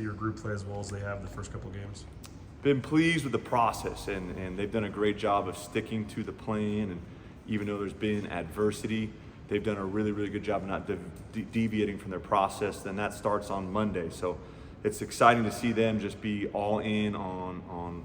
your group play as well as they have the first couple games? Been pleased with the process, and they've done a great job of sticking to the plan. And even though there's been adversity, they've done a really, really good job of not deviating from their process. Then that starts on Monday. So it's exciting to see them just be all in on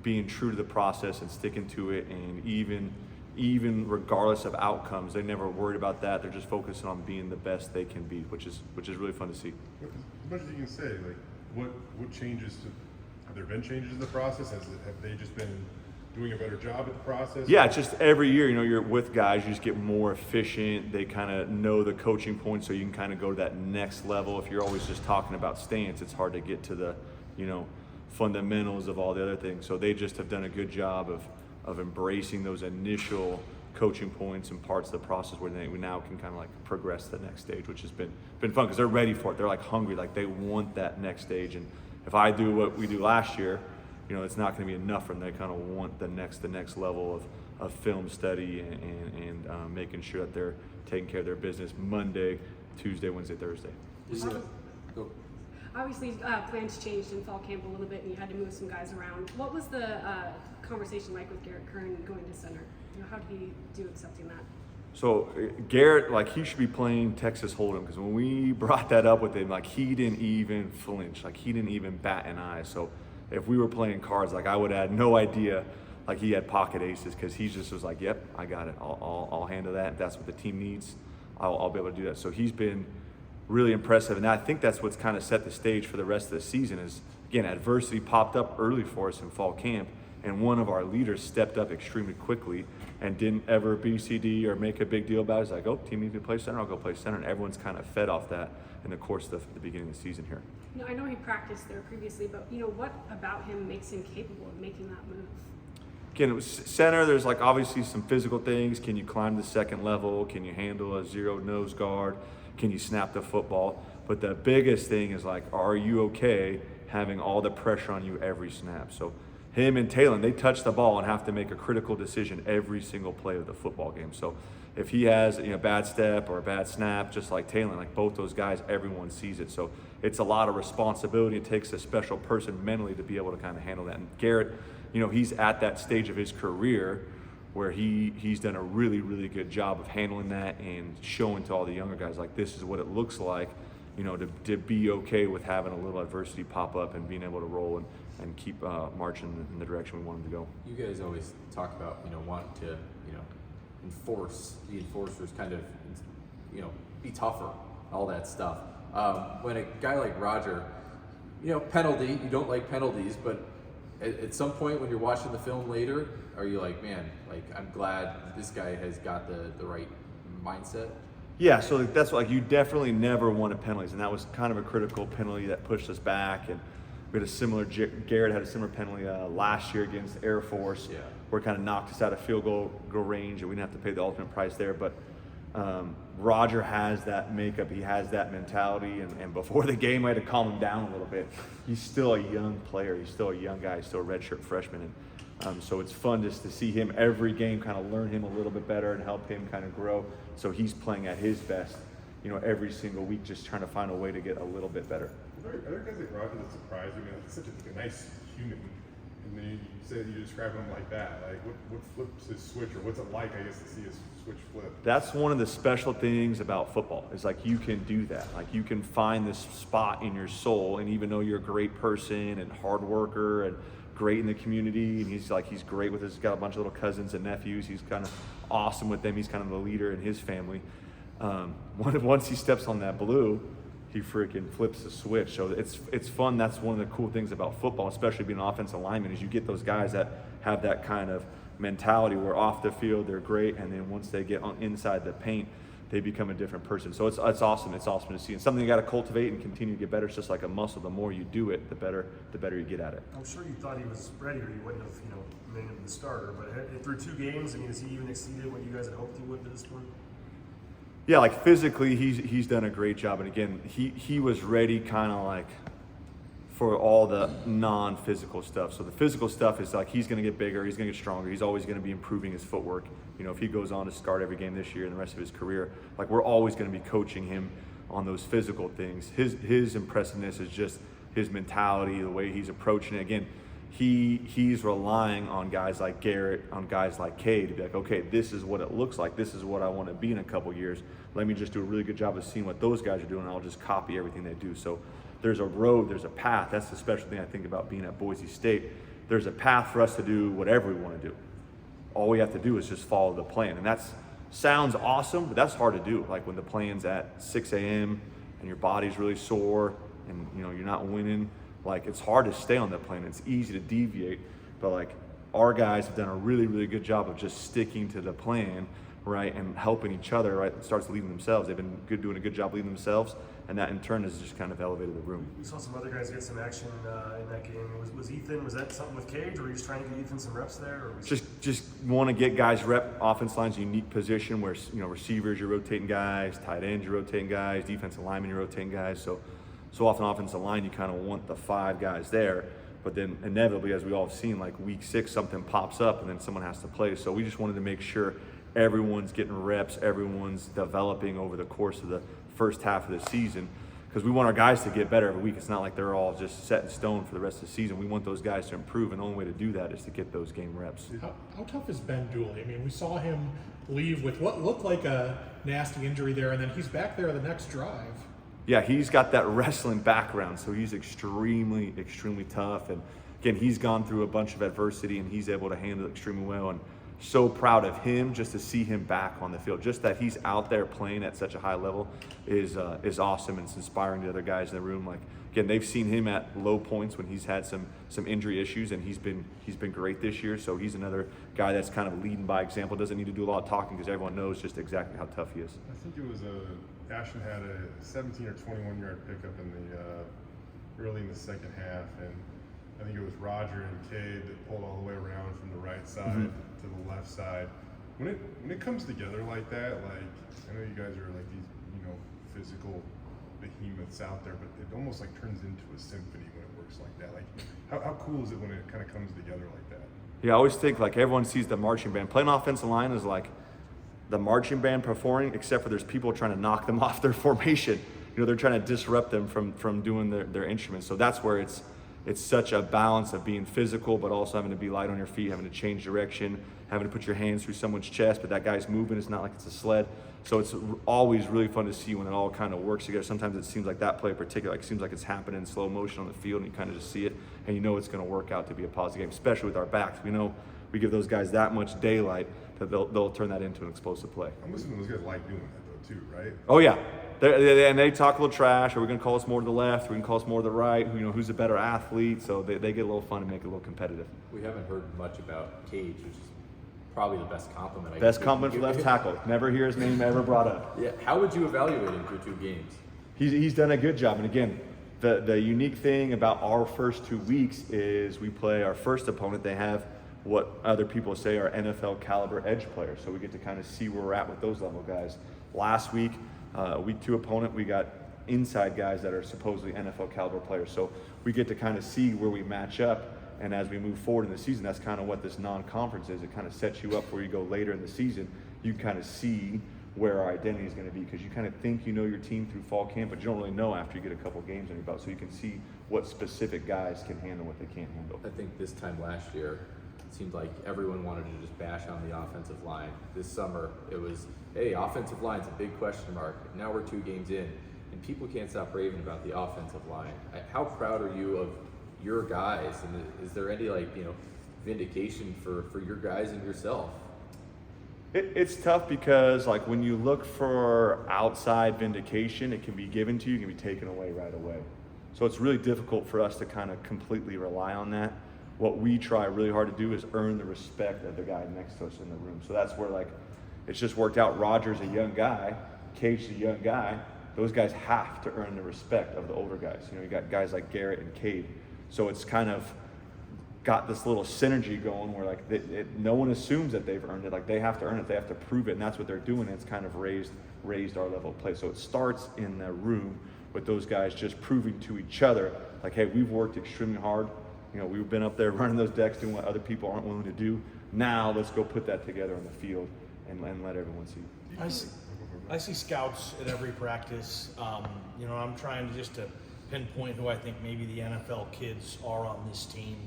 being true to the process and sticking to it. And even regardless of outcomes, they're never worried about that. They're just focusing on being the best they can be, which is really fun to see. As much as you can say, like what changes? Have there been changes in the process? Have they just been doing a better job at the process? Yeah, it's just every year, you're with guys, you just get more efficient. They kind of know the coaching points, so you can kind of go to that next level. If you're always just talking about stance, it's hard to get to the, fundamentals of all the other things. So they just have done a good job of embracing those initial coaching points and parts of the process where we now can kind of like progress to the next stage, which has been fun because they're ready for it. They're like hungry, like they want that next stage. And if I do what we do last year, it's not going to be enough for them. They kind of want the next level of film study and making sure that they're taking care of their business Monday, Tuesday, Wednesday, Thursday. Obviously, plans changed in fall camp a little bit, and you had to move some guys around. What was the conversation like with Garrett Kern going to center? How did he do accepting that? So Garrett, he should be playing Texas Hold'em, because when we brought that up with him, he didn't even flinch, he didn't even bat an eye. So if we were playing cards, I would have had no idea he had pocket aces, because he just was like, yep, I got it. I'll handle that. If that's what the team needs, I'll be able to do that. So he's been really impressive, and I think that's what's kind of set the stage for the rest of the season is, again, adversity popped up early for us in fall camp, and one of our leaders stepped up extremely quickly and didn't ever BCD or make a big deal about it. It's like, oh, team needs me to play center, I'll go play center, and everyone's kind of fed off that in the course of the beginning of the season here. I know he practiced there previously, but what about him makes him capable of making that move? Again, it was center, there's obviously some physical things. Can you climb the second level? Can you handle a zero nose guard? Can you snap the football? But the biggest thing is are you okay having all the pressure on you every snap? So him and Talon, they touch the ball and have to make a critical decision every single play of the football game. So if he has a bad step or a bad snap, just like Talon, both those guys, everyone sees it. So it's a lot of responsibility. It takes a special person mentally to be able to kind of handle that. And Garrett, he's at that stage of his career where he's done a really, really good job of handling that and showing to all the younger guys, this is what it looks like, to be okay with having a little adversity pop up and being able to roll and keep marching in the direction we want them to go. You guys always talk about, wanting to, enforce the enforcers, kind of, be tougher, all that stuff. When a guy like Roger, penalty, you don't like penalties, but at some point when you're watching the film later, are you like, man, I'm glad this guy has got the right mindset? Yeah, so that's you definitely never wanted penalties, and that was kind of a critical penalty that pushed us back. And we had a similar, Garrett had a similar penalty last year against Air Force, where it kind of knocked us out of field goal range, and we didn't have to pay the ultimate price there. But Roger has that makeup, he has that mentality, and before the game I had to calm him down a little bit. He's still a young player, he's still a young guy, he's still a redshirt freshman, and so it's fun just to see him every game, kind of learn him a little bit better and help him kind of grow. So he's playing at his best, every single week, just trying to find a way to get a little bit better. Are there guys like Roger that surprise you? He's such a nice human, and then you say you describe him like that. What flips his switch, or what's it like, I guess, to see his switch flip? That's one of the special things about football, is you can do that. You can find this spot in your soul, and even though you're a great person and hard worker and great in the community, and he's great with he's got a bunch of little cousins and nephews, he's kind of awesome with them, he's kind of the leader in his family. Once he steps on that blue, he freaking flips the switch. So it's fun. That's one of the cool things about football, especially being an offensive lineman, is you get those guys that have that kind of mentality where off the field they're great, and then once they get inside the paint, they become a different person. So it's awesome. It's awesome to see. And something you got to cultivate and continue to get better. It's just like a muscle. The more you do it, the better you get at it. I'm sure you thought he was ready, or you wouldn't have, made him the starter. But through 2 games, has he even exceeded what you guys had hoped he would to this point? Yeah, physically, he's done a great job. And again, he was ready kind of for all the non-physical stuff. So the physical stuff is he's going to get bigger, he's going to get stronger, he's always going to be improving his footwork. If he goes on to start every game this year and the rest of his career, we're always going to be coaching him on those physical things. His impressiveness is just his mentality, the way he's approaching it. Again, he's relying on guys like Garrett, on guys like Cade to be like, okay, this is what it looks like. This is what I want to be in a couple years. Let me just do a really good job of seeing what those guys are doing, and I'll just copy everything they do. So there's a road, there's a path. That's the special thing I think about being at Boise State. There's a path for us to do whatever we want to do. All we have to do is just follow the plan. And that sounds awesome, but that's hard to do. Like when the plan's at 6 a.m. and your body's really sore and you're not winning, like it's hard to stay on that plan. It's easy to deviate, but like our guys have done a really, really good job of just sticking to the plan, right, and helping each other, right? It starts leading themselves. They've been doing a good job leading themselves, and that in turn has just kind of elevated the room. We saw some other guys get some action in that game. Was Ethan? Was that something with Cage, or were you just trying to get Ethan some reps there? Or was Just want to get guys rep. Offense line's a unique position where receivers you're rotating guys, tight ends you're rotating guys, defensive linemen you're rotating guys. So often offensive line you kind of want the 5 guys there, but then inevitably, as we all have seen, like week 6 something pops up and then someone has to play. So we just wanted to make sure everyone's getting reps, everyone's developing over the course of the first half of the season, because we want our guys to get better every week. It's not like they're all just set in stone for the rest of the season. We want those guys to improve, and the only way to do that is to get those game reps. How tough is Ben Dooley? I mean, we saw him leave with what looked like a nasty injury there, and then he's back there the next drive. Yeah, he's got that wrestling background, so he's extremely, extremely tough. And again, he's gone through a bunch of adversity, and he's able to handle it extremely well. And so proud of him just to see him back on the field. Just that he's out there playing at such a high level is awesome, and it's inspiring to other guys in the room. Like again, they've seen him at low points when he's had some injury issues, and he's been great this year. So he's another guy that's kind of leading by example. Doesn't need to do a lot of talking because everyone knows just exactly how tough he is. I think it was Ashton had a 17 or 21 yard pickup in the early in the second half, and I think it was Roger and Cade that pulled all the way around from the right side to the left side. When it comes together like that, like I know you guys are like these physical behemoths out there, but it almost like turns into a symphony when it works like that. Like how cool is it when it kind of comes together like that? Yeah, I always think like everyone sees the marching band. Playing offensive line is like the marching band performing, except for there's people trying to knock them off their formation. They're trying to disrupt them from doing their instruments. So that's where it's such a balance of being physical, but also having to be light on your feet, having to change direction, having to put your hands through someone's chest, but that guy's moving. It's not like it's a sled. So it's always really fun to see when it all kind of works together. Sometimes it seems like that play in particular, it seems like it's happening in slow motion on the field, and you kind of just see it, and you know it's going to work out to be a positive game, especially with our backs. We know we give those guys that much daylight that they'll turn that into an explosive play. I'm assuming those guys like doing that though too, right? Oh yeah, and they talk a little trash. Are we going to call us more to the left? Are we going to call us more to the right? Who's a better athlete? So they get a little fun and make it a little competitive. We haven't heard much about Cage, which is probably the best compliment. Best compliment for left tackle. Never hear his name ever brought up. Yeah. How would you evaluate him through 2 games? He's done a good job. And again, the unique thing about our first 2 weeks is we play our first opponent. They have what other people say are NFL caliber edge players. So we get to kind of see where we're at with those level guys. Last week, week 2 opponent, we got inside guys that are supposedly NFL caliber players. So we get to kind of see where we match up. And as we move forward in the season, that's kind of what this non-conference is. It kind of sets you up where you go later in the season. You kind of see where our identity is going to be, because you kind of think you know your team through fall camp, but you don't really know after you get a couple games on your belt. So you can see what specific guys can handle, what they can't handle. I think this time last year, it seemed like everyone wanted to just bash on the offensive line. This summer, it was, hey, offensive line's a big question mark. Now we're 2 games in, and people can't stop raving about the offensive line. How proud are you of your guys, and is there any vindication for your guys and yourself? It's tough because like when you look for outside vindication, it can be given to you, it can be taken away right away. So it's really difficult for us to kind of completely rely on that. What we try really hard to do is earn the respect of the guy next to us in the room. So that's where like it's just worked out. Roger's a young guy, Cage's a young guy. Those guys have to earn the respect of the older guys. You got guys like Garrett and Cade. So it's kind of got this little synergy going where like no one assumes that they've earned it. Like they have to earn it, they have to prove it, and that's what they're doing. It's kind of raised our level of play. So it starts in the room with those guys just proving to each other, like, hey, we've worked extremely hard. We've been up there running those decks, doing what other people aren't willing to do. Now let's go put that together on the field and let everyone see. I see scouts at every practice. I'm trying just to pinpoint who I think maybe the NFL kids are on this team.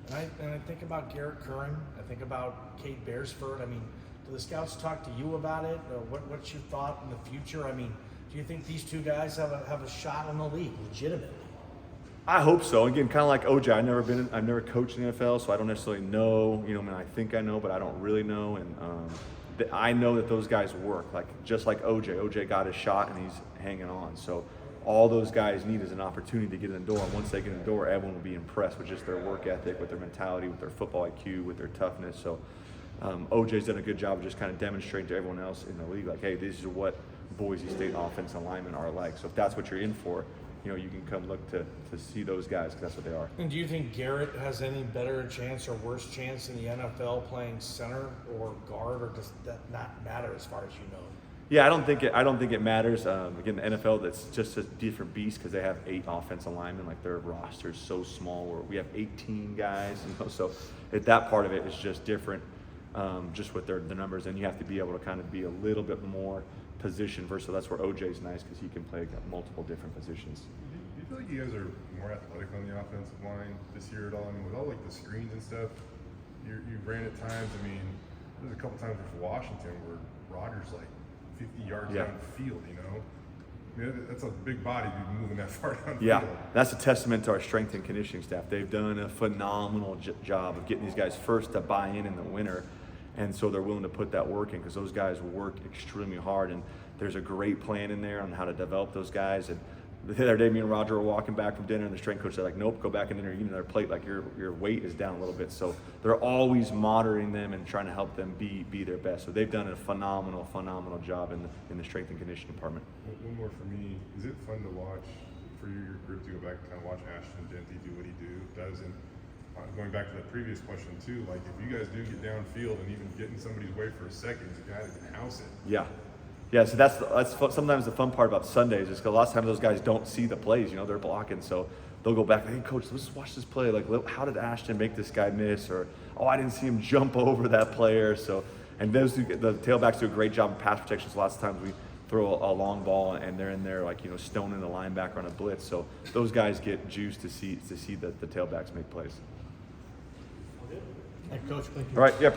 And I think about Garrett Curran. I think about Kate Beresford. I mean, do the scouts talk to you about it? Or what's your thought in the future? I mean, do you think these two guys have a shot in the league legitimately? I hope so. Again, kind of like OJ, I've never coached in the NFL, so I don't necessarily know. I mean, I think I know, but I don't really know. And I know that those guys work. Like just like OJ. OJ got his shot and he's hanging on. So all those guys need is an opportunity to get in the door. And once they get in the door, everyone will be impressed with just their work ethic, with their mentality, with their football IQ, with their toughness. So OJ's done a good job of just kind of demonstrating to everyone else in the league, like, hey, this is what Boise State offensive linemen are like. So if that's what you're in for, you can come look to see those guys, because that's what they are. And do you think Garrett has any better chance or worse chance in the NFL playing center or guard, or does that not matter as far as you know? Yeah, I don't think it matters. Again, the NFL, that's just a different beast because they have 8 offensive linemen. Like their roster's so small. Where we have 18 guys, so that part of it is just different, just with the numbers. And you have to be able to kind of be a little bit more position versus. That's where OJ's nice because he can play multiple different positions. Do you feel like you guys are more athletic on the offensive line this year at all? I mean, with all like the screens and stuff, you ran at times. I mean, there's a couple times with Washington where Rodgers like 50 yards downfield, I mean, that's a big body to be moving that far downfield. Yeah, that's a testament to our strength and conditioning staff. They've done a phenomenal job of getting these guys first to buy in the winter, and so they're willing to put that work in because those guys work extremely hard, and there's a great plan in there on how to develop those guys. And the other day, me and Roger were walking back from dinner, and the strength coach said, like, nope, go back in there, eat another plate, like your weight is down a little bit. So they're always monitoring them and trying to help them be their best. So they've done a phenomenal job in the strength and conditioning department. One more for me. Is it fun to watch for your group to go back and kind of watch Ashton Genty do what he does? And going back to that previous question too, like if you guys do get downfield and even get in somebody's way for a second, you got to house it. Yeah, so that's sometimes the fun part about Sundays is because a lot of times those guys don't see the plays, they're blocking, so they'll go back, hey coach, let's watch this play, like how did Ashton make this guy miss, or I didn't see him jump over that player. So, and the tailbacks do a great job of pass protection, so lots of times we throw a long ball and they're in there like stoning the linebacker on a blitz, so those guys get juiced to see the tailbacks make plays. Hey, Coach, thank you. All right, yeah.